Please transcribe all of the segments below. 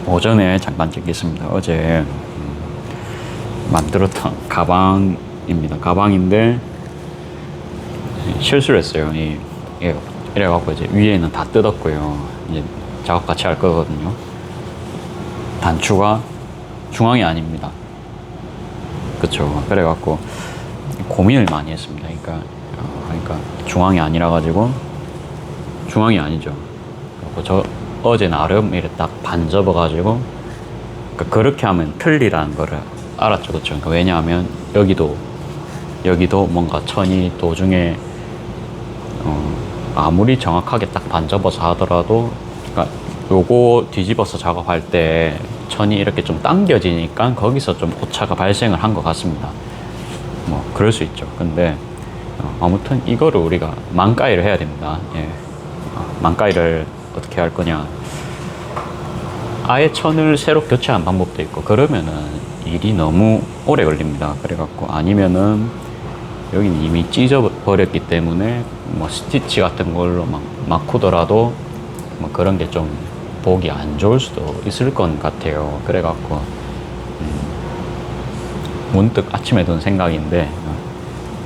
오전에 잠깐 찍겠습니다. 어제 만들었던 가방입니다. 가방인데 실수를 했어요. 이래갖고 이제 위에는 다 뜯었고요. 이제 작업 같이 할 거거든요. 단추가 중앙이 아닙니다. 그쵸. 그래갖고 고민을 많이 했습니다. 그러니까 중앙이 아니라 가지고 중앙이 아니죠. 그래갖고 저 어제 나름 이렇게 딱 반 접어가지고 그렇게 하면 틀리라는 거를 알았죠. 그쵸. 그러니까 왜냐하면 여기도 뭔가 천이 도중에 아무리 정확하게 딱 반 접어서 하더라도 그러니까 요거 뒤집어서 작업할 때 천이 이렇게 좀 당겨지니까 거기서 좀 오차가 발생을 한 것 같습니다. 뭐 그럴 수 있죠. 근데 아무튼 이거를 우리가 만가위를 해야 됩니다. 예. 만가위를 어떻게 할 거냐, 아예 천을 새로 교체한 방법도 있고, 그러면은 일이 너무 오래 걸립니다. 그래갖고 아니면은 여기는 이미 찢어버렸기 때문에 뭐 스티치 같은 걸로 막 막고더라도 뭐 그런 게 좀 보기 안 좋을 수도 있을 것 같아요. 그래갖고 문득 아침에 든 생각인데,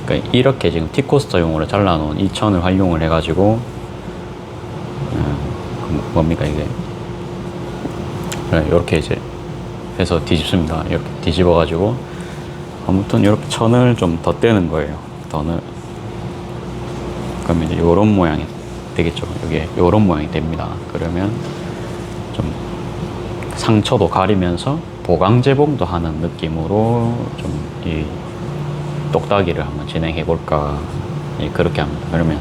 그러니까 이렇게 지금 티코스터용으로 잘라놓은 이 천을 활용을 해가지고 뭡니까 이게, 이렇게 이제 해서 뒤집습니다. 이렇게 뒤집어가지고 아무튼 이렇게 천을 좀 덧대는 거예요. 그러면 이제 요런 모양이 되겠죠. 이게 요런 모양이 됩니다. 그러면 좀 상처도 가리면서 보강재봉도 하는 느낌으로 좀 이 똑딱이를 한번 진행해 볼까, 그렇게 합니다. 그러면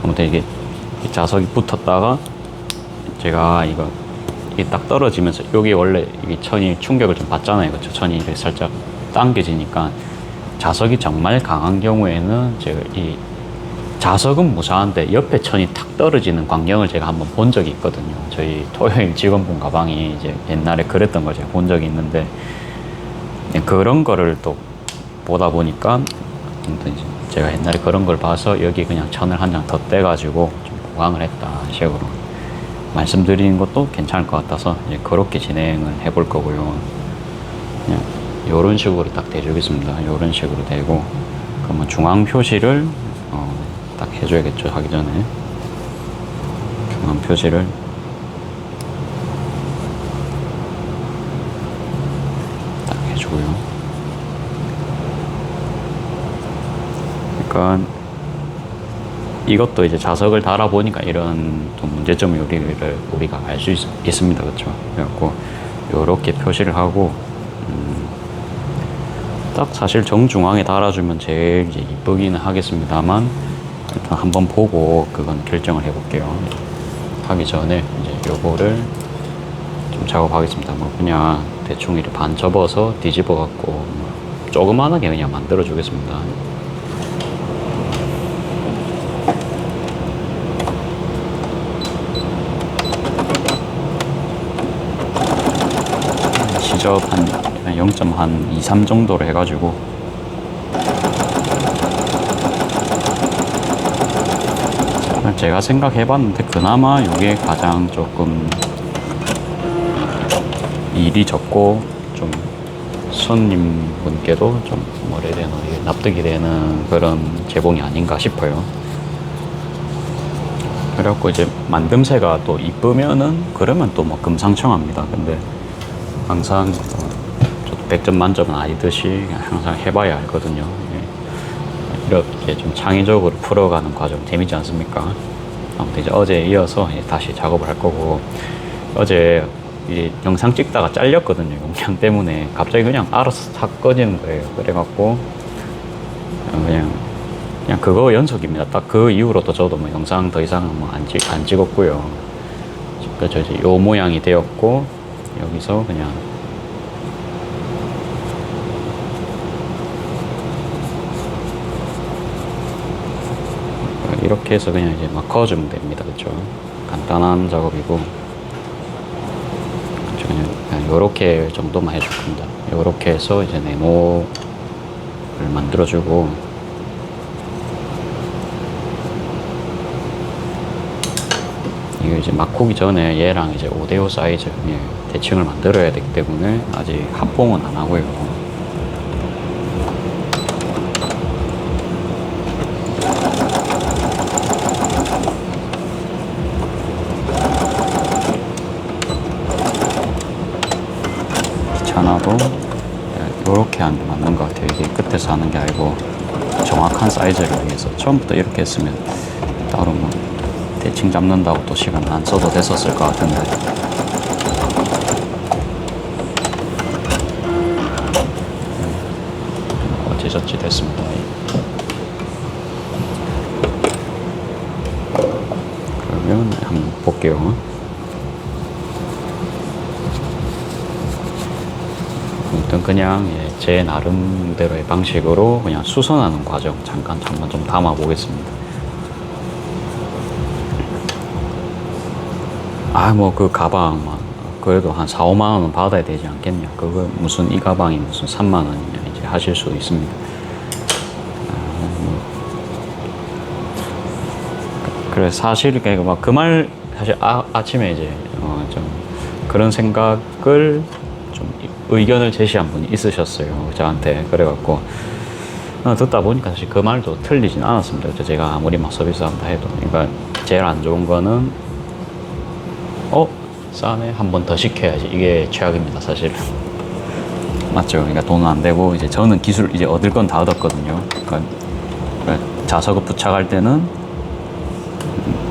아무튼 이게 자석이 붙었다가 제가 이게 딱 떨어지면서 여기 원래 이 천이 충격을 좀 받잖아요. 그렇죠? 천이 이렇게 살짝 당겨지니까 자석이 정말 강한 경우에는 제가 이 자석은 무사한데 옆에 천이 탁 떨어지는 광경을 제가 한번 본 적이 있거든요. 저희 토요일 직원분 가방이 이제 옛날에 그랬던 걸 제가 본 적이 있는데, 그런 거를 또 보다 보니까 이제 제가 옛날에 그런 걸 봐서 여기 그냥 천을 한 장 더 떼가지고 좀 보강을 했다 식으로 말씀드리는 것도 괜찮을 것 같아서 이제 그렇게 진행을 해볼 거고요. 그냥 이런 식으로 딱 대주겠습니다. 이런 식으로 대고, 그러면 중앙 표시를 딱 해줘야겠죠. 하기 전에 중앙 표시를 딱 해주고요. 그러니까 이것도 이제 자석을 달아보니까 이런 또 문제점이 우리가 알 수 있습니다. 그렇죠? 그래갖고 요렇게 표시를 하고 딱 사실 정중앙에 달아주면 제일 이제 이쁘기는 하겠습니다만, 일단 한번 보고 그건 결정을 해볼게요. 하기 전에 이제 요거를 좀 작업하겠습니다. 뭐 그냥 대충 이렇게 반 접어서 뒤집어 갖고 조그만하게 그냥 만들어 주겠습니다. 시접 한 0.23 정도로 해가지고 제가 생각해봤는데 그나마 이게 가장 조금 일이 적고 좀 손님분께도 좀 뭐라 해야 되나, 납득이 되는 그런 재봉이 아닌가 싶어요. 그래갖고 이제 만듦새가 또 이쁘면은 그러면 또 뭐 금상첨화입니다. 근데 항상 100점 만점은 아니듯이 항상 해봐야 알거든요. 이렇게 좀 창의적으로 풀어가는 과정 재밌지 않습니까? 아무튼 이제 어제 이어서 다시 작업을 할 거고, 어제 이 영상 찍다가 잘렸거든요. 용량 때문에 갑자기 그냥 알아서 탁 꺼지는 거예요. 그래갖고 그냥 그거 연속입니다. 딱 그 이후로도 저도 뭐 영상 더 이상은 뭐 안 찍었고요. 그래서 이제 요 모양이 되었고, 여기서 그냥 이렇게 해서 그냥 이제 막 그어주면 됩니다. 그렇죠? 간단한 작업이고, 그냥 요렇게 정도만 해줄 겁니다. 요렇게 해서 이제 네모를 만들어주고, 이거 이제 막 오기 전에 얘랑 이제 5대5 사이즈, 대칭을 만들어야 되기 때문에 아직 합봉은 안 하고요. 귀찮아도 이렇게 하는 게 맞는 것 같아요. 이게 끝에서 하는 게 아니고 정확한 사이즈를 위해서 처음부터 이렇게 했으면 따로 뭐 대칭 잡는다고 또 시간 안 써도 됐었을 것 같은데. 어찌저찌 됐습니다. 그러면 한번 볼게요. 아무튼 그냥 제 나름대로의 방식으로 그냥 수선하는 과정 잠깐 좀 담아 보겠습니다. 뭐 그 가방 그래도 한 4, 5만 원은 받아야 되지 않겠냐. 그거 무슨 이 가방이 무슨 3만 원이냐 이제 하실 수도 있습니다. 그래 사실 그 말 사실 아침에 이제 좀 그런 생각을 좀 의견을 제시한 분이 있으셨어요. 저한테. 그래갖고 듣다 보니까 사실 그 말도 틀리진 않았습니다. 제가 아무리 막 서비스한다 해도. 그러니까 제일 안 좋은 거는 싸네 한 번 더 시켜야지. 이게 최악입니다, 사실. 맞죠? 그러니까 돈은 안 되고 이제 저는 기술 이제 얻을 건 다 얻었거든요. 그러니까 자석을 부착할 때는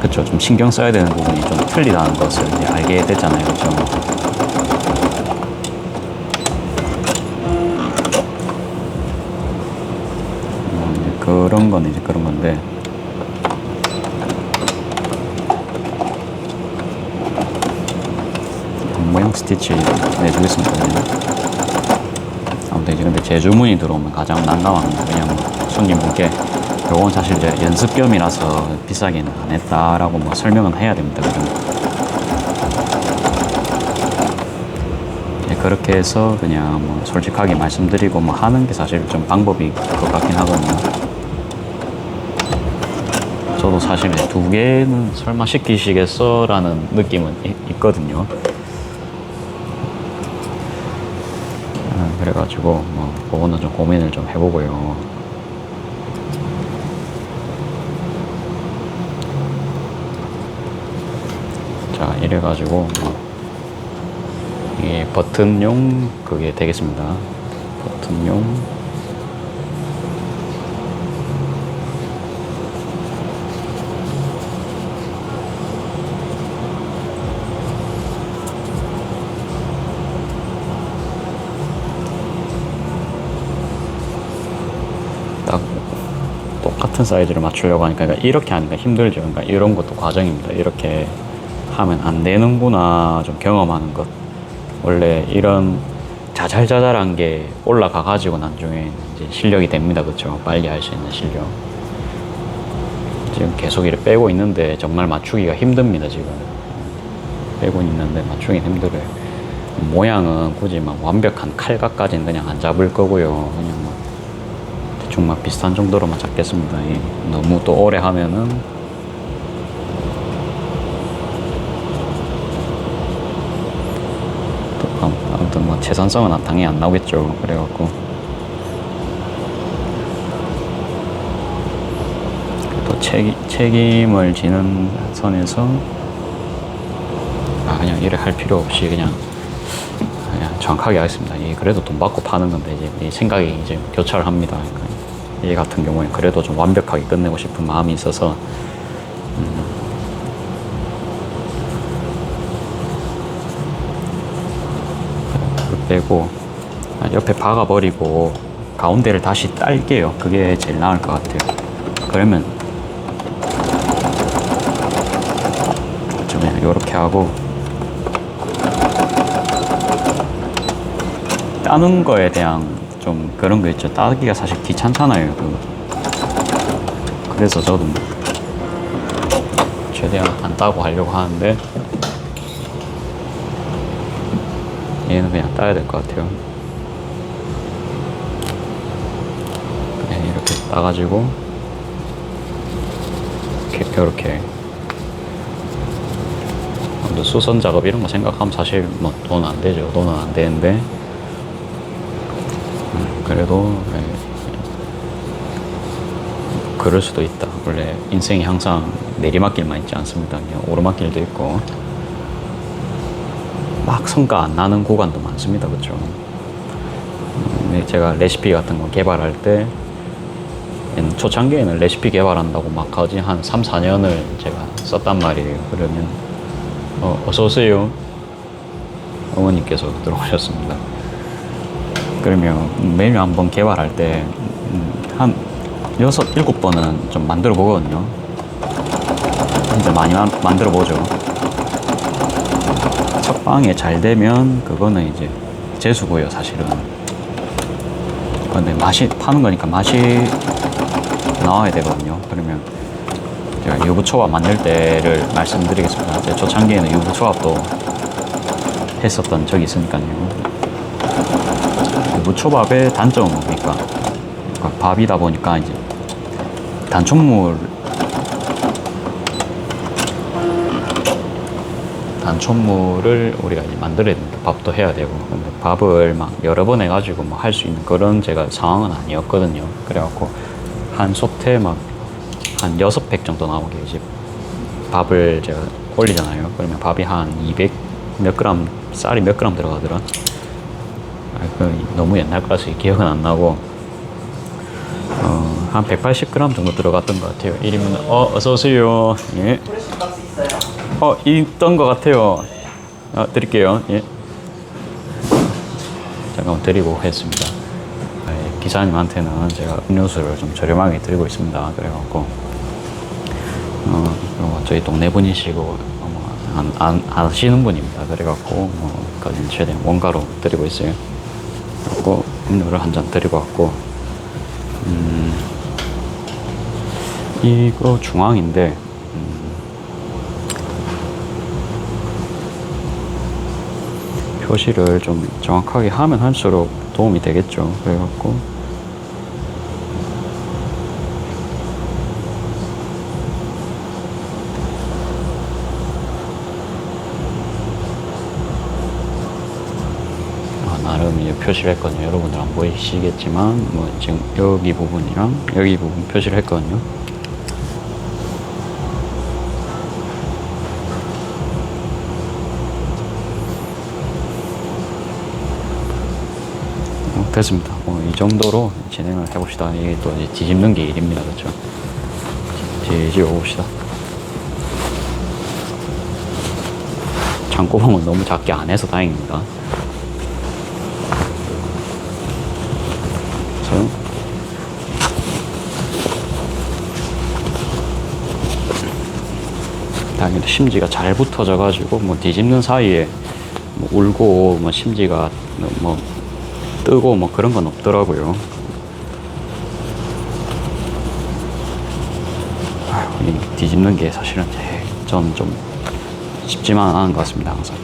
그쵸 좀 신경 써야 되는 부분이 좀 틀리다는 것을 이제 알게 됐잖아요, 그렇죠? 그런 건 이제 그런 건데. 모양 스티치 내주겠습니다. 아무튼 이제 근데 재주문이 들어오면 가장 난감합니다. 왜냐면 손님분께 요건 사실 이제 연습 겸이라서 비싸게는 안 했다라고 뭐 설명은 해야 됩니다. 그죠? 그렇게 해서 그냥 뭐 솔직하게 말씀드리고 뭐 하는 게 사실 좀 방법이 것 같긴 하거든요. 저도 사실 두 개는 설마 시키시겠어? 라는 느낌은 있거든요. 그래가지고 뭐 그거는 좀 고민을 좀 해보고요. 자 이래가지고 이게 버튼용 그게 되겠습니다. 버튼용 딱 똑같은 사이즈를 맞추려고 하니까 이렇게 하니까 힘들죠. 그러니까 이런 것도 과정입니다. 이렇게 하면 안 되는구나 좀 경험하는 것. 원래 이런 자잘자잘한 게 올라가 가지고 나중에 이제 실력이 됩니다. 그렇죠? 빨리 할 수 있는 실력. 지금 계속 이렇게 빼고 있는데 정말 맞추기가 힘듭니다. 지금 빼고 있는데 맞추기 힘들어요. 모양은 굳이 막 완벽한 칼각까지는 그냥 안 잡을 거고요. 그냥 뭐 대충 막 비슷한 정도로만 잡겠습니다. 너무 또 오래 하면은 아무튼 뭐 재산성은 당연히 안 나오겠죠. 그래갖고 또 책임을 지는 선에서 그냥 이래 할 필요 없이 그냥 정확하게 하겠습니다. 그래도 돈 받고 파는 건데 이제 생각이 이제 교차를 합니다. 그러니까 얘 같은 경우에 그래도 좀 완벽하게 끝내고 싶은 마음이 있어서 빼고 옆에 박아버리고 가운데를 다시 딸게요. 그게 제일 나을 것 같아요. 그러면 좀 이렇게 하고 따는 거에 대한 좀 그런 거 있죠. 따기가 사실 귀찮잖아요. 그래서 저도 최대한 안 따고 하려고 하는데 얘는 그냥 따야 될 것 같아요. 이렇게 따가지고 이렇게 뭐 수선 작업 이런 거 생각하면 사실 뭐 돈 안 되죠. 돈은 안 되는데 그래도 그럴 수도 있다. 원래 인생이 항상 내리막길만 있지 않습니다. 그냥 오르막길도 있고 막 성과 안 나는 구간도 많습니다. 그렇죠? 제가 레시피 같은 거 개발할 때 초창기에는 레시피 개발한다고 막 거진 한 3, 4년을 제가 썼단 말이에요. 그러면 어서 오세요. 어머니께서 들어오셨습니다. 그러면 메뉴 한번 개발할 때 한 6, 7번은 좀 만들어 보거든요. 진짜 많이 만들어 보죠. 첫 방에 잘 되면 그거는 이제 재수고요, 사실은. 근데 맛이 파는 거니까 맛이 나와야 되거든요. 그러면 제가 유부초밥 만들 때를 말씀드리겠습니다. 제가 초창기에는 유부초밥도 했었던 적이 있으니까요. 유부초밥의 단점은 뭡니까? 그러니까 밥이다 보니까 이제 단촛물을 우리가 이제 만들어야 됩니다. 밥도 해야 되고. 근데 밥을 막 여러 번 해가지고 뭐 할 수 있는 그런 제가 상황은 아니었거든요. 그래갖고 한 솥에 막 한 6팩 정도 나오게 이제 밥을 제가 올리잖아요. 그러면 밥이 한 200 몇 그램, 쌀이 몇 그램 들어가더라. 너무 옛날 거라서 기억은 안 나고, 한 180g 정도 들어갔던 것 같아요. 1인분, 어서오세요. 예. 있던 것 같아요. 드릴게요. 예. 잠깐만 드리고 했습니다. 기사님한테는 제가 음료수를 좀 저렴하게 드리고 있습니다. 그래갖고, 저희 동네 분이시고, 안 하시는 분입니다. 그래갖고, 최대한 원가로 드리고 있어요. 그리고 음료를 한 잔 드리고 왔고, 이거 중앙인데, 표시를 좀 정확하게 하면 할수록 도움이 되겠죠. 그래갖고, 나름 이제 표시를 했거든요. 여러분들 안 보이시겠지만, 지금 여기 부분이랑 여기 부분 표시를 했거든요. 됐습니다. 이 정도로 진행을 해봅시다. 이게 또 이제 뒤집는 게 일입니다. 그렇죠? 뒤집어 봅시다. 창고봉은 너무 작게 안 해서 다행입니다. 다행히도 심지가 잘 붙어져 가지고 뒤집는 사이에 울고 심지가 뜨고 그런 건 없더라고요. 이 뒤집는 게 사실은 저는 좀 쉽지만 않은 것 같습니다. 항상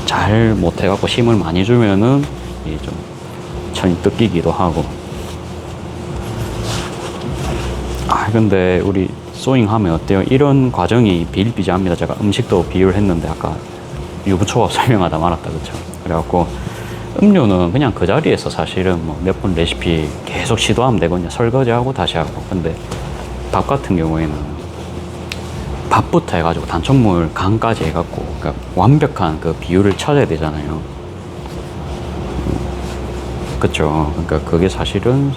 잘 못해갖고 힘을 많이 주면은 좀 천이 뜯기기도 하고. 근데 우리 소잉 하면 어때요? 이런 과정이 비일비재합니다. 제가 음식도 비유를 했는데 아까 유부초밥 설명하다 말았다. 그쵸? 그래갖고 음료는 그냥 그 자리에서 사실은 몇 번 레시피 계속 시도하면 되거든요. 설거지하고 다시 하고. 근데 밥 같은 경우에는 밥부터 해가지고 단촛물 간까지 해갖고 그러니까 완벽한 그 비율을 찾아야 되잖아요. 그쵸? 그러니까 그게 사실은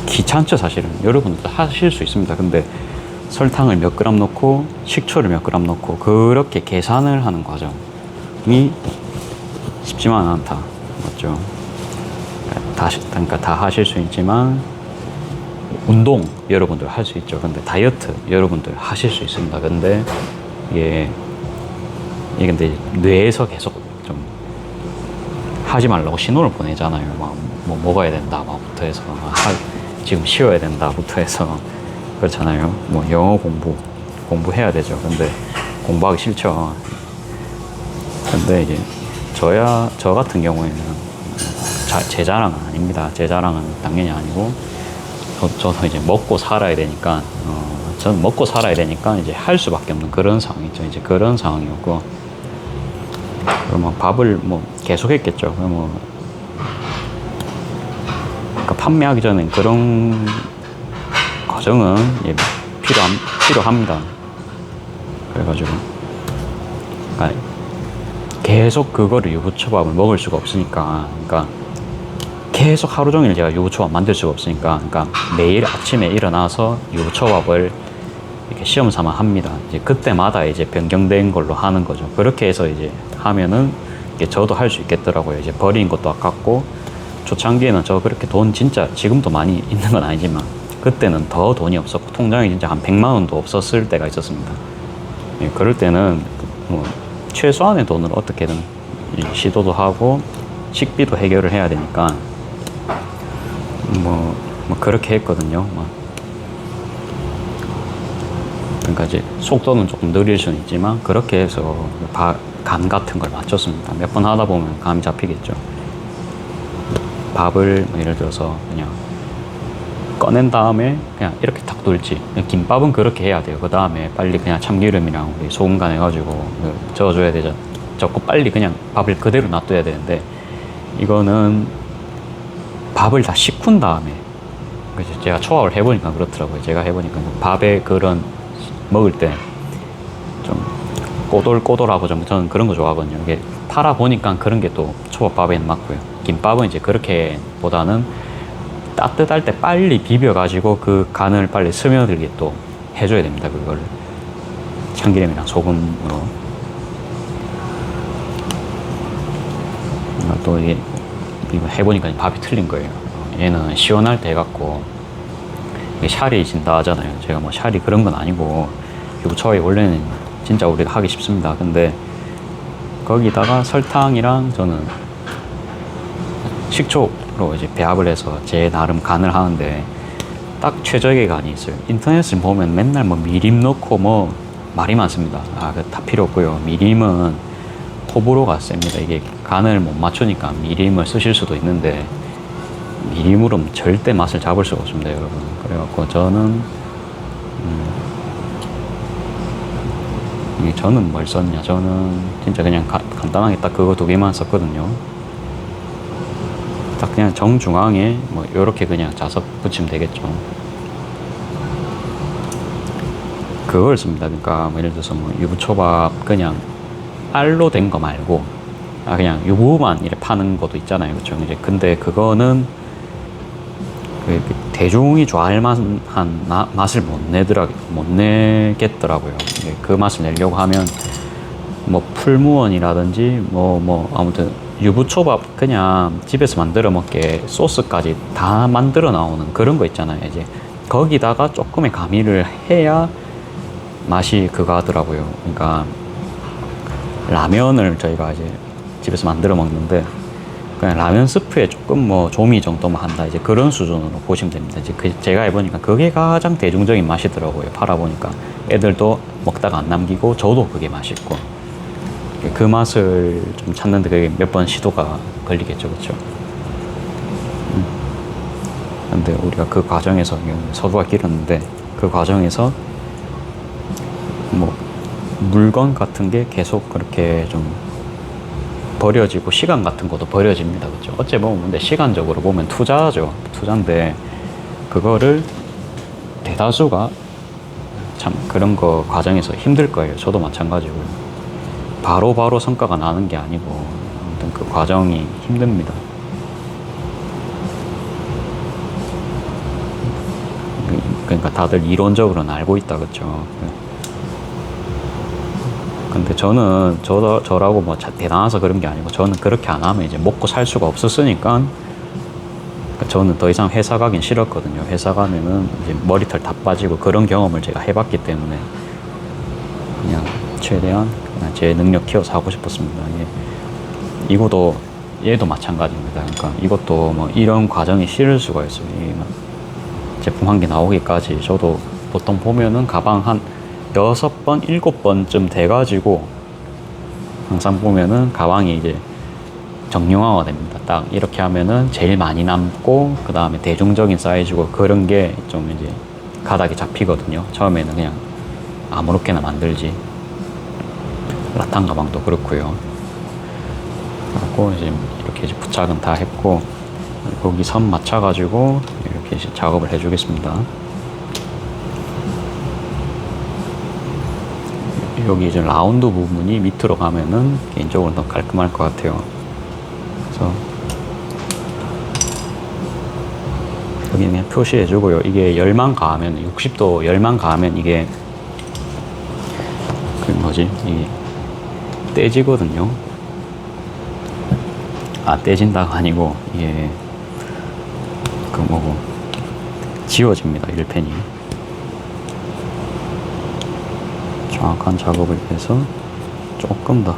귀찮죠. 사실은 여러분도 하실 수 있습니다. 근데 설탕을 몇 그램 넣고 식초를 몇 그램 넣고 그렇게 계산을 하는 과정이 쉽지만 않다. 맞죠? 그러니까 다 하실 수 있지만 운동 여러분들 할 수 있죠. 근데 다이어트 여러분들 하실 수 있습니다. 근데 이게 근데 뇌에서 계속 좀 하지 말라고 신호를 보내잖아요. 먹어야 된다 부터 해서 지금 쉬어야 된다부터 해서 그렇잖아요. 영어 공부해야 되죠. 근데 공부하기 싫죠. 근데 이제 저 같은 경우에는 제 자랑은 아닙니다. 제 자랑은 당연히 아니고 저도 이제 먹고 살아야 되니까 저는 먹고 살아야 되니까 이제 할 수밖에 없는 그런 상황이죠. 이제 그런 상황이었고, 그러면 밥을 뭐 계속 했겠죠. 뭐 그러니까 판매하기 전엔 그런 과정은 예, 필요합니다. 그래가지고 그러니까 계속 그거를 유부초밥을 먹을 수가 없으니까, 그러니까 계속 하루 종일 제가 유부초밥 만들 수가 없으니까, 그러니까 매일 아침에 일어나서 유부초밥을 이렇게 시험 삼아 합니다. 이제 그때마다 이제 변경된 걸로 하는 거죠. 그렇게 해서 이제 하면은 이게 저도 할 수 있겠더라고요. 이제 버리는 것도 아깝고, 초창기에는 저 그렇게 돈 진짜 지금도 많이 있는 건 아니지만 그때는 더 돈이 없었고 통장에 진짜 한 100만 원도 없었을 때가 있었습니다. 예, 그럴 때는 뭐 최소한의 돈을 어떻게든 시도도 하고 식비도 해결을 해야 되니까 뭐 그렇게 했거든요. 그러니까 이제 속도는 조금 느릴 수는 있지만 그렇게 해서 간 같은 걸 맞췄습니다. 몇 번 하다 보면 감이 잡히겠죠. 밥을 뭐 예를 들어서 그냥 꺼낸 다음에 그냥 이렇게 탁 돌지. 김밥은 그렇게 해야 돼요. 그 다음에 빨리 그냥 참기름이랑 우리 소금 간 해가지고 저어줘야 되죠. 저거 빨리 그냥 밥을 그대로 놔둬야 되는데, 이거는 밥을 다 식힌 다음에, 제가 초밥을 해보니까 그렇더라고요. 제가 해보니까 밥에 그런 먹을 때 좀 꼬돌꼬돌하고 좀 저는 그런 거 좋아하거든요. 이게 팔아 보니까 그런 게 또 초밥밥에는 맞고요. 김밥은 이제 그렇게 보다는 따뜻할 때 빨리 비벼가지고 그 간을 빨리 스며들게 또 해줘야 됩니다. 그걸 참기름이랑 소금으로. 또 이게 이거 해보니까 밥이 틀린 거예요. 얘는 시원할 때 해갖고 이게 샤리 진다 하잖아요. 제가 뭐 샤리 그런 건 아니고 유부초밥이 원래는 진짜 우리가 하기 쉽습니다. 근데 거기다가 설탕이랑 저는 식초로 이제 배합을 해서 제 나름 간을 하는데 딱 최적의 간이 있어요. 인터넷을 보면 맨날 뭐 미림 넣고 뭐 말이 많습니다. 다 필요 없고요. 미림은 호불호가 셉니다. 이게 간을 못 맞추니까 미림을 쓰실 수도 있는데 미림으로는 절대 맛을 잡을 수가 없습니다, 여러분. 그래갖고 저는 뭘 썼냐? 저는 진짜 그냥 간단하게 딱 그거 2개만 썼거든요. 딱 그냥 정중앙에 뭐 요렇게 그냥 자석 붙이면 되겠죠. 그걸 씁니다. 그러니까 뭐 예를 들어서 뭐 유부초밥 그냥 알로 된 거 말고 그냥 유부만 이렇게 파는 것도 있잖아요. 그렇죠? 이제 근데 그거는 대중이 좋아할 만한 맛을 못 내겠더라고요. 그 맛을 내려고 하면 뭐 풀무원이라든지 뭐 아무튼 유부초밥 그냥 집에서 만들어 먹게 소스까지 다 만들어 나오는 그런 거 있잖아요. 이제 거기다가 조금의 가미를 해야 맛이 그거 하더라고요. 그러니까 라면을 저희가 이제 집에서 만들어 먹는데 그냥 라면 스프에 조금 뭐 조미 정도만 한다, 이제 그런 수준으로 보시면 됩니다. 이제 제가 해보니까 그게 가장 대중적인 맛이더라고요. 팔아보니까 애들도 먹다가 안 남기고 저도 그게 맛있고, 그 맛을 좀 찾는데 그게 몇 번 시도가 걸리겠죠, 그렇죠? 근데 우리가 그 과정에서 서두가 길었는데 그 과정에서 뭐 물건 같은 게 계속 그렇게 좀 버려지고 시간 같은 것도 버려집니다. 그렇죠? 어째 보면 근데 시간적으로 보면 투자죠. 투자인데 그거를 대다수가 참 그런 거 과정에서 힘들 거예요. 저도 마찬가지고요. 바로 성과가 나는 게 아니고 아무튼 그 과정이 힘듭니다. 그러니까 다들 이론적으로는 알고 있다, 그렇죠? 근데 저라고 뭐 대단해서 그런 게 아니고, 저는 그렇게 안 하면 이제 먹고 살 수가 없었으니까 저는 더 이상 회사 가긴 싫었거든요. 회사 가면은 이제 머리털 다 빠지고 그런 경험을 제가 해봤기 때문에 그냥 최대한 그냥 제 능력 키워서 하고 싶었습니다. 이것도 얘도 마찬가지입니다. 그러니까 이것도 뭐 이런 과정이 싫을 수가 있어요. 제품 한 개 나오기까지 저도 보통 보면은 가방 한 6번, 7번쯤 돼가지고 항상 보면은 가방이 이제 정형화가 됩니다. 딱 이렇게 하면은 제일 많이 남고 그 다음에 대중적인 사이즈고 그런 게 좀 이제 가닥이 잡히거든요. 처음에는 그냥 아무렇게나 만들지. 라탄 가방도 그렇고요. 그리고 이제 이렇게 이제 부착은 다 했고, 여기 선 맞춰가지고 이렇게 이제 작업을 해주겠습니다. 여기 이제 라운드 부분이 밑으로 가면은 개인적으로 더 깔끔할 것 같아요. 그래서 여기 그냥 표시해주고요. 이게 열만 가하면 60도 열만 가하면 이게 그 뭐지? 이게 떼지거든요. 아, 떼진다가 아니고 이게 그 뭐고 지워집니다. 1펜이. 정확한 작업을 해서 조금 더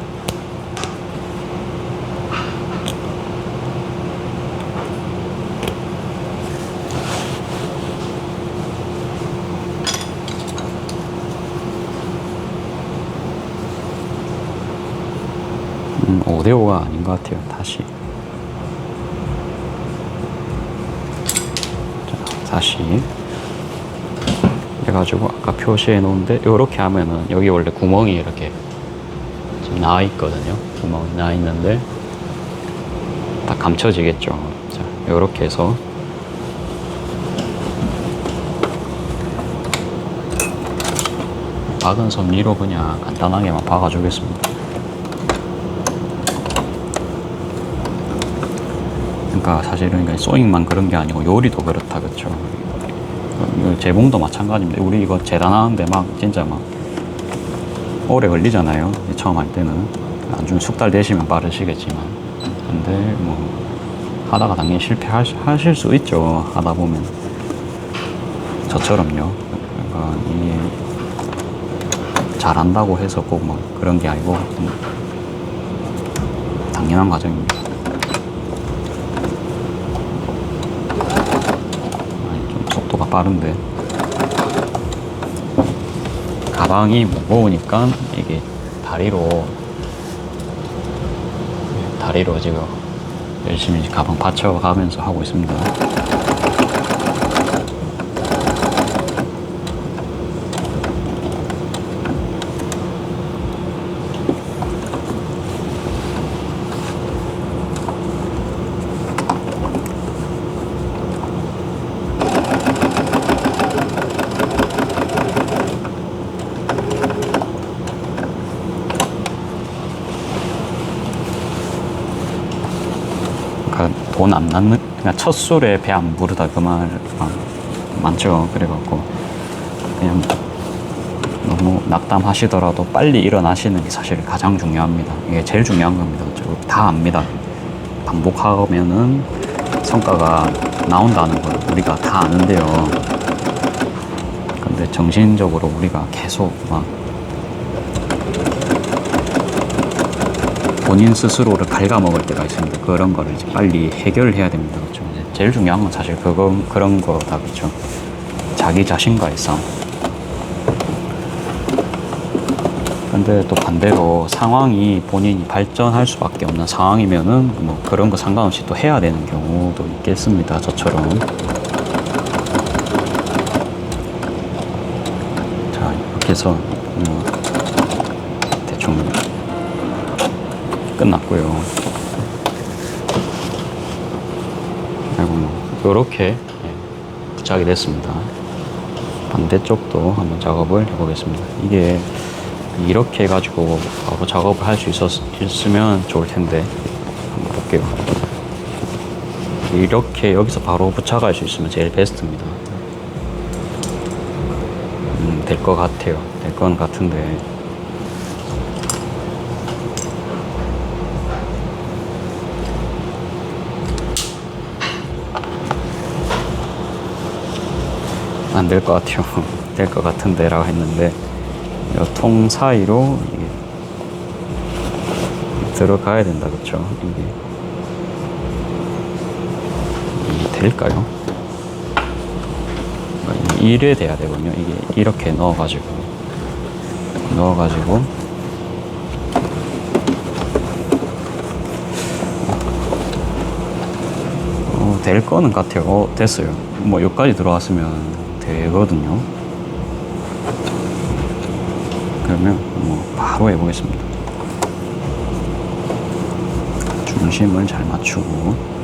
음, 5대5가 아닌 것 같아요. 다시 자, 다시 해가지고 아까 표시해 놓은데 이렇게 하면은 여기 원래 구멍이 이렇게 지금 나와 있거든요. 구멍이 나와 있는데 다 감춰지겠죠. 자, 이렇게 해서 박은 섭리로 그냥 간단하게만 박아주겠습니다. 그러니까 사실은 그러니까 소잉만 그런 게 아니고 요리도 그렇다, 그쵸? 재봉도 마찬가지입니다. 우리 이거 재단하는데 막 진짜 막 오래 걸리잖아요. 처음 할 때는. 나중에 숙달 되시면 빠르시겠지만. 근데 뭐 하다가 당연히 실패하실 수 있죠. 하다 보면. 저처럼요. 그러니까 이게 잘한다고 해서 꼭 뭐 그런 게 아니고 당연한 과정입니다. 좀 속도가 빠른데 가방이 무거우니까 이게 다리로 지금 열심히 가방 받쳐가면서 하고 있습니다. 돈 안 낳는, 그냥 첫 술에 배 안 부르다 그 말 많죠. 그래갖고 그냥 너무 낙담하시더라도 빨리 일어나시는 게 사실 가장 중요합니다. 이게 제일 중요한 겁니다. 다 압니다. 반복하면은 성과가 나온다는 걸 우리가 다 아는데요. 근데 정신적으로 우리가 계속 막 본인 스스로를 갉아먹을 때가 있습니다. 그런 거를 이제 빨리 해결해야 됩니다. 그렇죠? 제일 중요한 건 사실 그런 거다. 그렇죠? 자기 자신과의 싸움. 근데 또 반대로 상황이 본인이 발전할 수밖에 없는 상황이면은 뭐 그런 거 상관없이 또 해야 되는 경우도 있겠습니다. 저처럼. 자, 이렇게 해서 대충 끝났고요. 그리고 뭐 요렇게 부착이 됐습니다. 반대쪽도 한번 작업을 해보겠습니다. 이게 이렇게 해가지고 바로 작업을 할 수 있으면 좋을 텐데 한번 볼게요. 이렇게 여기서 바로 부착할 수 있으면 제일 베스트입니다. 될 것 같아요. 될 건 같은데 안 될 것 같아요. 될 것 같은데 라고 했는데 이 통 사이로 이게 들어가야 된다. 그쵸? 이게 될까요? 이래 돼야 되거든요. 이게 이렇게 넣어가지고 될 거는 같아요. 됐어요. 뭐 여기까지 들어왔으면 되거든요. 그러면 뭐 바로 해보겠습니다. 중심을 잘 맞추고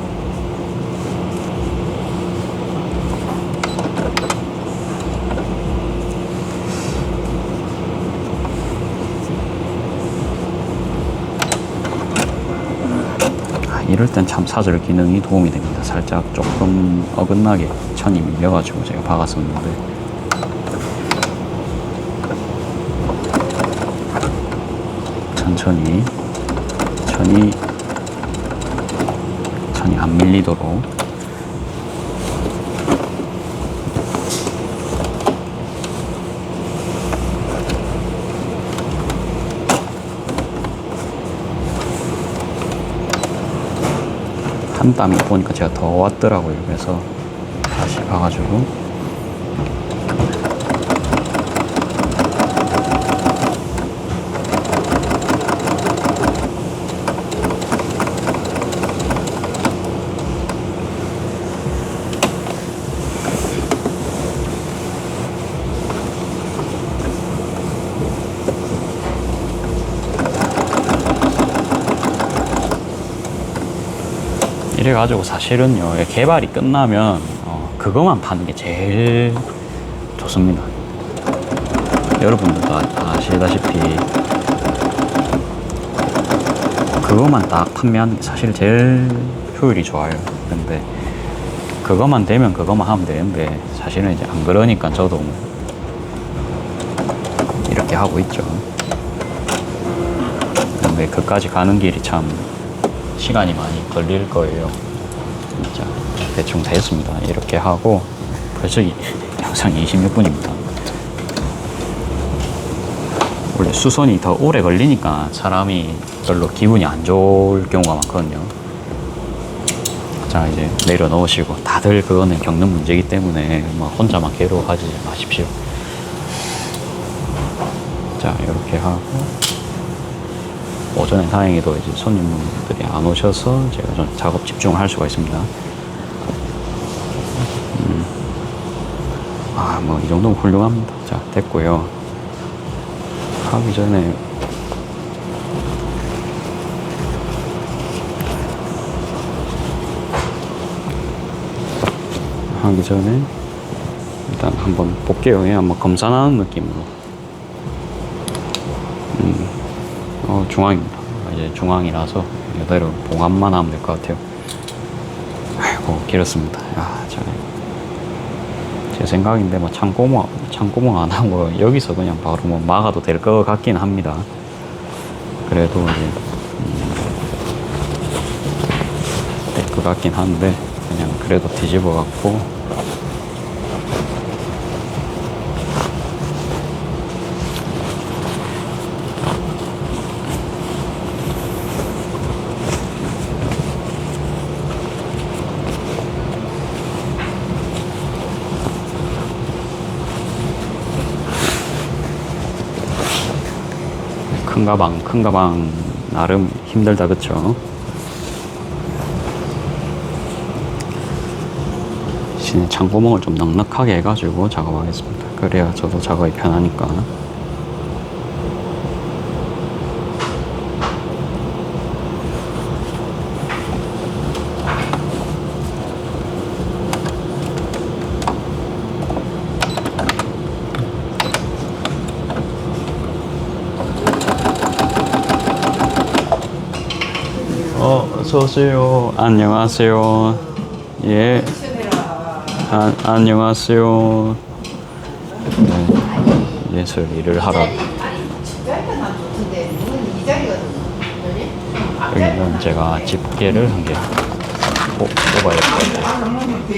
이럴 땐 참 사절 기능이 도움이 됩니다. 살짝 조금 어긋나게 천이 밀려가지고 제가 박았었는데 천천히 천이 안 밀리도록 한 땀이 보니까 제가 더 왔더라고요. 그래서 다시 봐가지고 이래가지고 사실은요, 개발이 끝나면 그것만 파는 게 제일 좋습니다. 여러분들도 아시다시피 그것만 딱 판매하는 게 사실 제일 효율이 좋아요. 근데 그것만 되면 그것만 하면 되는데 사실은 이제 안 그러니까 저도 이렇게 하고 있죠. 근데 그까지 가는 길이 참 시간이 많이 걸릴 거예요. 진짜 대충 다 했습니다. 이렇게 하고 벌써 영상 26분입니다. 원래 수선이 더 오래 걸리니까 사람이 별로 기분이 안 좋을 경우가 많거든요. 자, 이제 내려 넣으시고 다들 그거는 겪는 문제이기 때문에 혼자만 괴로워하지 마십시오. 자, 이렇게 하고 오전에 다행히도 이제 손님들이 안 오셔서 제가 좀 작업 집중을 할 수가 있습니다. 뭐 이 정도면 훌륭합니다. 자, 됐고요. 하기 전에 일단 한번 볼게요. 그냥 한번 검사하는 느낌으로. 중앙입니다. 이제 중앙이라서 이대로 봉합만 하면 될 것 같아요. 아이고, 길었습니다. 제 생각인데 창고모 안 하고 여기서 그냥 바로 막아도 될 것 같긴 합니다. 그래도 이제 될 것 같긴 한데 그냥 그래도 뒤집어 갖고 큰 가방 나름 힘들다, 그쵸? 대신에 창구멍을 좀 넉넉하게 해가지고 작업하겠습니다. 그래야 저도 작업이 편하니까. 어서오세요. 안녕하세요. 예. 안녕하세요. 네. 예술 일을 하러. 여기는 제가 집게를 한 개 뽑아야 될 것 같아요.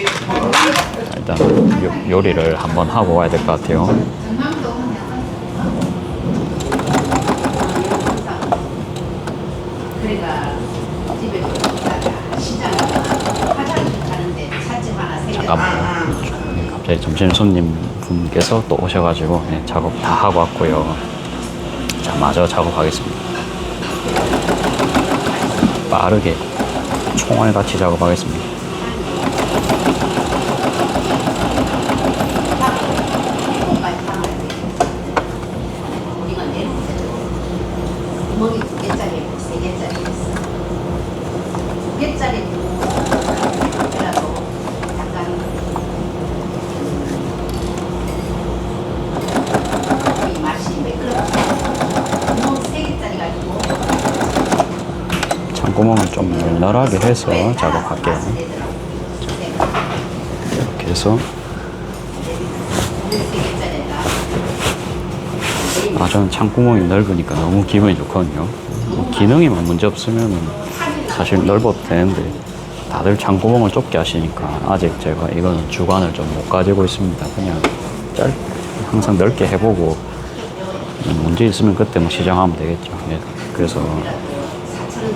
일단 요리를 한번 하고 와야 될 것 같아요. 잠깐만요. 갑자기 점심 손님 분께서 또 오셔가지고 작업 다 하고 왔고요. 자, 마저 작업하겠습니다. 빠르게 총알같이 작업하겠습니다. 3개짜리 있어. 2개짜리 그래도 약간 이 맛이 매끄럽고 3개짜리가 있고 창구멍을 좀 널널하게 해서 작업할게요. 이렇게 해서 저는 창구멍이 넓으니까 너무 기분이 좋거든요. 기능이만 문제 없으면 사실 넓어도 되는데 다들 창구멍을 좁게 하시니까 아직 제가 이거는 주관을 좀 못 가지고 있습니다. 그냥 항상 넓게 해보고 문제 있으면 그때 뭐 시정하면 되겠죠. 예, 그래서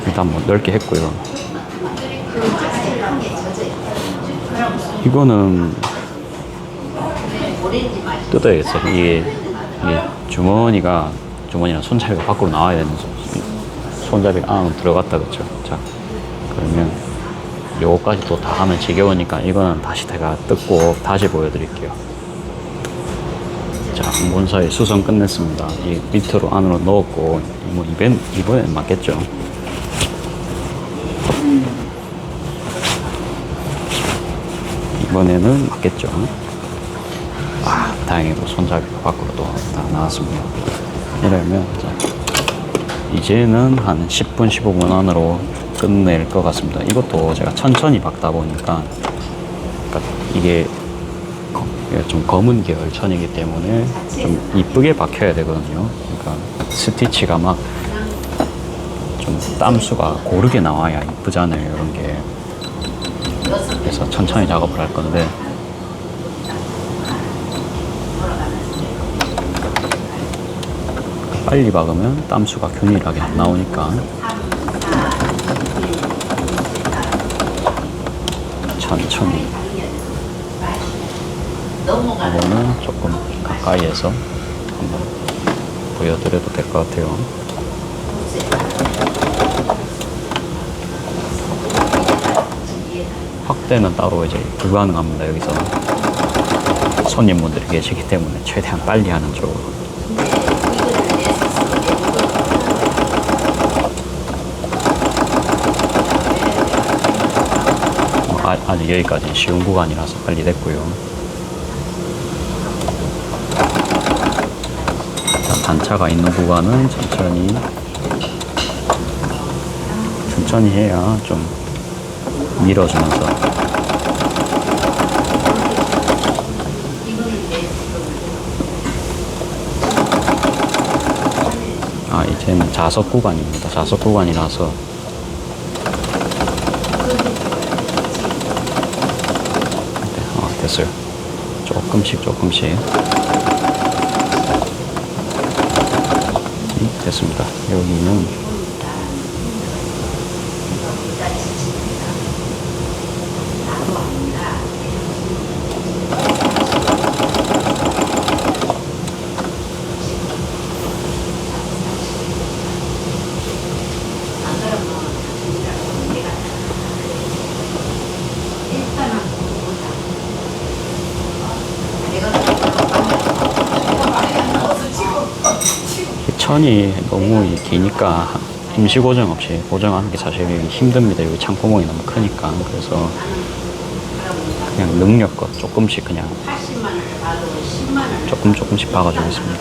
일단 뭐 넓게 했고요. 이거는 뜯어야겠어요. 이게 주머니랑 손잡이가 밖으로 나와야 되는 손잡이가 안으로 들어갔다 그랬죠. 자, 그러면 요거까지 또 다 하면 지겨우니까 이거는 다시 제가 뜯고 다시 보여드릴게요. 자, 본사에 수선 끝냈습니다. 이 밑으로 안으로 넣었고 뭐 이번엔 맞겠죠. 이번에는 맞겠죠. 다행히도 손잡이가 밖으로 또 다 나왔습니다. 이러면 이제는 한 10분, 15분 안으로 끝낼 것 같습니다. 이것도 제가 천천히 박다 보니까 이게 좀 검은 계열 천이기 때문에 좀 이쁘게 박혀야 되거든요. 그러니까 스티치가 막 좀 땀수가 고르게 나와야 이쁘잖아요. 이런 게. 그래서 천천히 작업을 할 건데 빨리 박으면 땀수가 균일하게 안 나오니까 천천히. 이거는 조금 가까이에서 한번 보여드려도 될 것 같아요. 확대는 따로 이제 불가능합니다. 여기서 손님분들이 계시기 때문에 최대한 빨리 하는 쪽으로. 아직 여기까지는 쉬운 구간이라서 빨리 됐고요. 단차가 있는 구간은 천천히 해야 좀 밀어주면서. 이제는 자석 구간입니다. 자석 구간이라서 됐어요. 조금씩 됐습니다. 여기는 천이 너무 기니까 임시 고정 없이 고정하는 게 사실 힘듭니다. 여기 창구멍이 너무 크니까. 그래서 그냥 능력껏 조금씩 그냥 조금씩 박아주고 있습니다.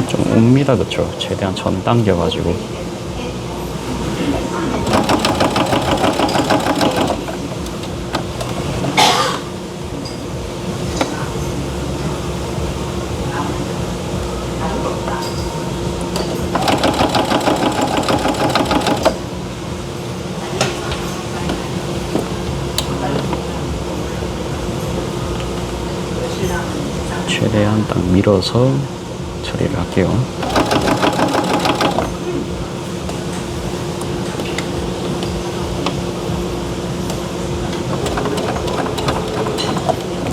좀 옵니다. 그쵸? 최대한 천 당겨가지고. 최대한 딱 밀어서 처리를 할게요.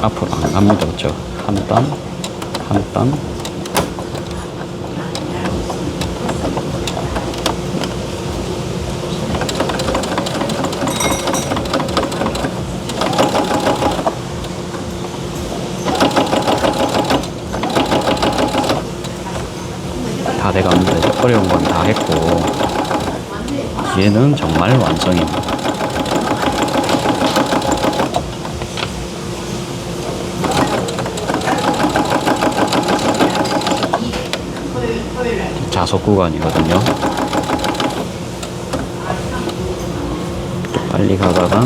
앞으로 안 갑니다. 그렇죠? 한 땀, 한 땀. 다 돼갑니다. 이제 어려운 건 다 했고 얘는 정말 완성입니다. 자석 구간이거든요. 좀 빨리 가다가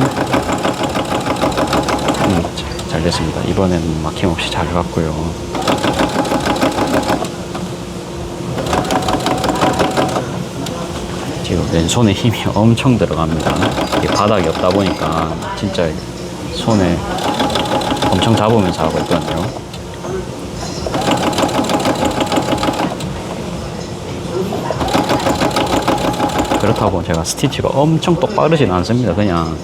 잘 됐습니다. 이번에는 막힘없이 잘 갔고요. 지금 왼손에 힘이 엄청 들어갑니다. 이게 바닥이 없다 보니까 진짜 손에 엄청 잡으면서 하고 있거든요. 그렇다고 제가 스티치가 엄청 똑바르진 않습니다. 그냥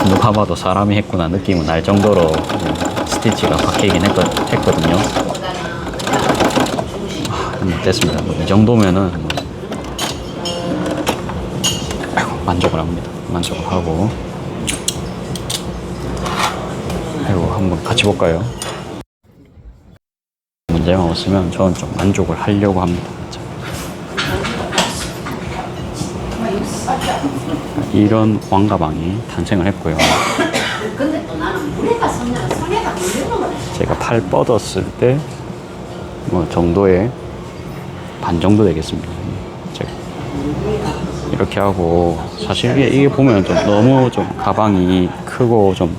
누가 봐도 사람이 했구나 느낌은 날 정도로 스티치가 박히긴 했거든요. 됐습니다. 이 정도면은 만족을 합니다. 만족을 하고 이거 한번 같이 볼까요? 문제만 없으면 저는 좀 만족을 하려고 합니다. 이런 왕가방이 탄생을 했고요. 근데 또 나는 물에다 손에다 물리는 거네. 제가 팔 뻗었을 때 뭐 정도의 반 정도 되겠습니다. 제가 이렇게 하고 사실 이게 보면 좀 너무 좀 가방이 크고 좀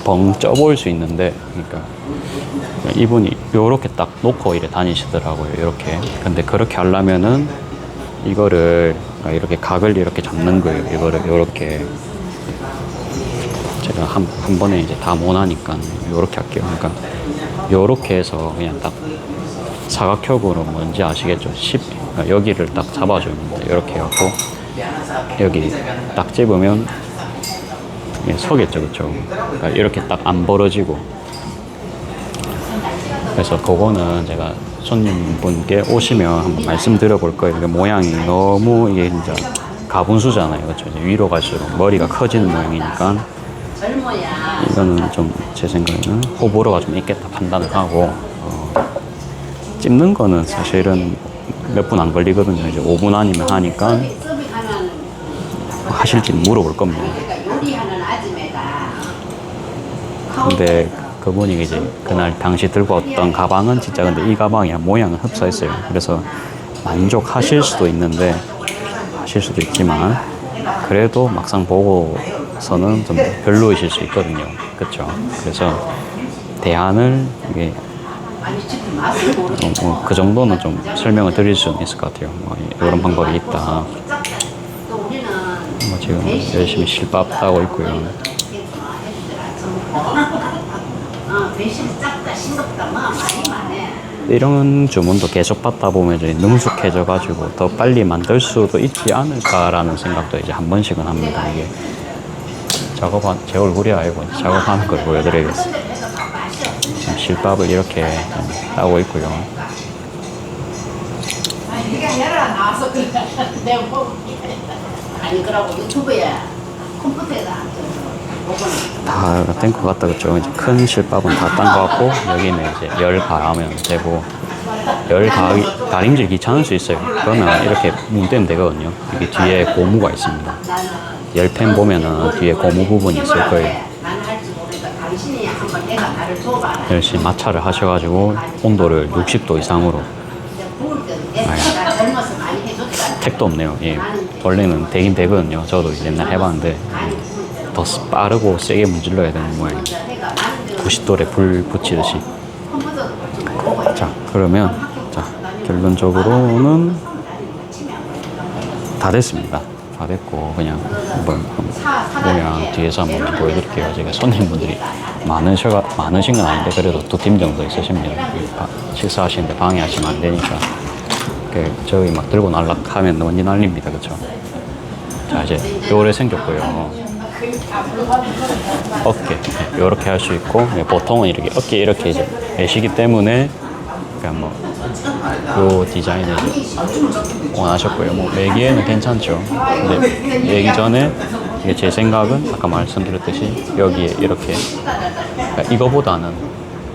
벙 쪄 보일 수 있는데 그러니까 이분이 요렇게 딱 놓고 이래 다니시더라고요. 이렇게. 근데 그렇게 하려면은 이거를 이렇게 각을 이렇게 잡는 거예요. 이거를 이렇게 제가 한 번에 이제 다 못하니까 이렇게 할게요. 그러니까 이렇게 해서 그냥 딱 사각형으로 뭔지 아시겠죠? 그러니까 여기를 딱 잡아줍니다. 이렇게 해갖고 여기 딱 집으면 서겠죠, 그렇죠? 그러니까 이렇게 딱 안 벌어지고. 그래서 그거는 제가 손님분께 오시면 한번 말씀드려볼 거예요. 이게 모양이 너무 이게 진짜 가분수잖아요, 그렇죠? 이제 위로 갈수록 머리가 커지는 모양이니까 이거는 좀 제 생각에는 호불호가 좀 있겠다 판단을 하고 찝는 거는 사실은 몇 분 안 걸리거든요. 이제 5분 아니면 하니까 하실지는 물어볼 겁니다. 근데 그분이 이제 그날 당시 들고 왔던 가방은 진짜 근데 이 가방이 모양은 흡사했어요. 그래서 만족하실 수도 있는데 하실 수도 있지만 그래도 막상 보고서는 좀 별로이실 수 있거든요. 그렇죠? 그래서 대안을 이게 그 정도는 좀 설명을 드릴 수는 있을 것 같아요. 뭐 이런 방법이 있다. 뭐 지금 열심히 실밥 따고 있고요. 이런 주문도 계속 받다 보면 이제 능숙해져가지고 더 빨리 만들 수도 있지 않을까라는 생각도 이제 한 번씩은 합니다. 이게 제 얼굴이 아니고 작업하는 걸 보여드려야겠어요. 지금 실밥을 이렇게 따고 있고요. 아니 그러고 유튜브에 컴퓨터에다 다 된 것 같다, 그쵸? 이제 큰 실밥은 다 딴 것 같고, 여기는 이제 열 가하면 되고, 다림질 귀찮을 수 있어요. 그러면 이렇게 문대면 되거든요. 여기 뒤에 고무가 있습니다. 열팬 보면은 뒤에 고무 부분이 있을 거예요. 열심히 마찰을 하셔가지고, 온도를 60도 이상으로. 택도 없네요. 예. 원래는 되긴 되거든요. 저도 옛날 해봤는데, 더 빠르고 세게 문질러야 되는 모양이에요. 90도에 불 붙이듯이. 자, 그러면 자 결론적으로는 다 됐습니다. 다 됐고 그냥 한번 모양 뒤에서 한번 보여드릴게요. 제가 손님분들이 많으신 건 아닌데 그래도 2팀 정도 있으십니다. 식사하시는데 방해하시면 안 되니까. 저기 막 들고 날락하면 먼지 날립니다. 그쵸? 자, 이제 요래 생겼고요. 어깨 이렇게 할 수 있고 보통은 이렇게 어깨 이렇게 이제 매시기 때문에 그러니까 뭐 요 디자인을 원하셨고요. 뭐 매기에는 괜찮죠. 근데 매기 전에 이게 제 생각은 아까 말씀드렸듯이 여기에 이렇게 그러니까 이거보다는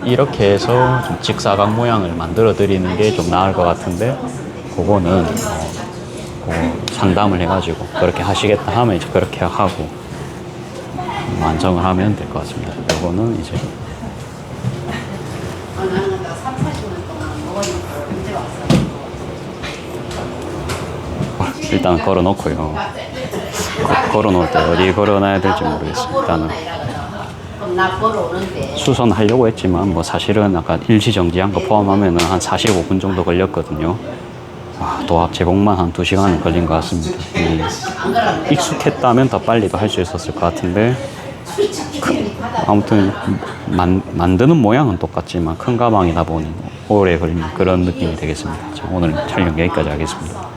이렇게 해서 좀 직사각 모양을 만들어 드리는 게 좀 나을 것 같은데 그거는 상담을 해가지고 그렇게 하시겠다 하면 이제 그렇게 하고 완성을 하면 될 것 같습니다. 이거는 이제 나는 3, 40년 동안 먹으니까 언제 왔어? 일단 걸어놓고요. 걸어놓을 때 어디 걸어놔야 될지 모르겠어요. 일단은 그럼 나 걸어오는데 수선하려고 했지만 뭐 사실은 아까 일시정지한 거 포함하면 한 45분 정도 걸렸거든요. 도합 제공만 한 2시간은 걸린 것 같습니다. 익숙했다면 더 빨리도 할 수 있었을 것 같은데 아무튼 만드는 모양은 똑같지만 큰 가방이다 보니 오래 걸리는 그런 느낌이 되겠습니다. 자, 오늘 촬영 여기까지 하겠습니다.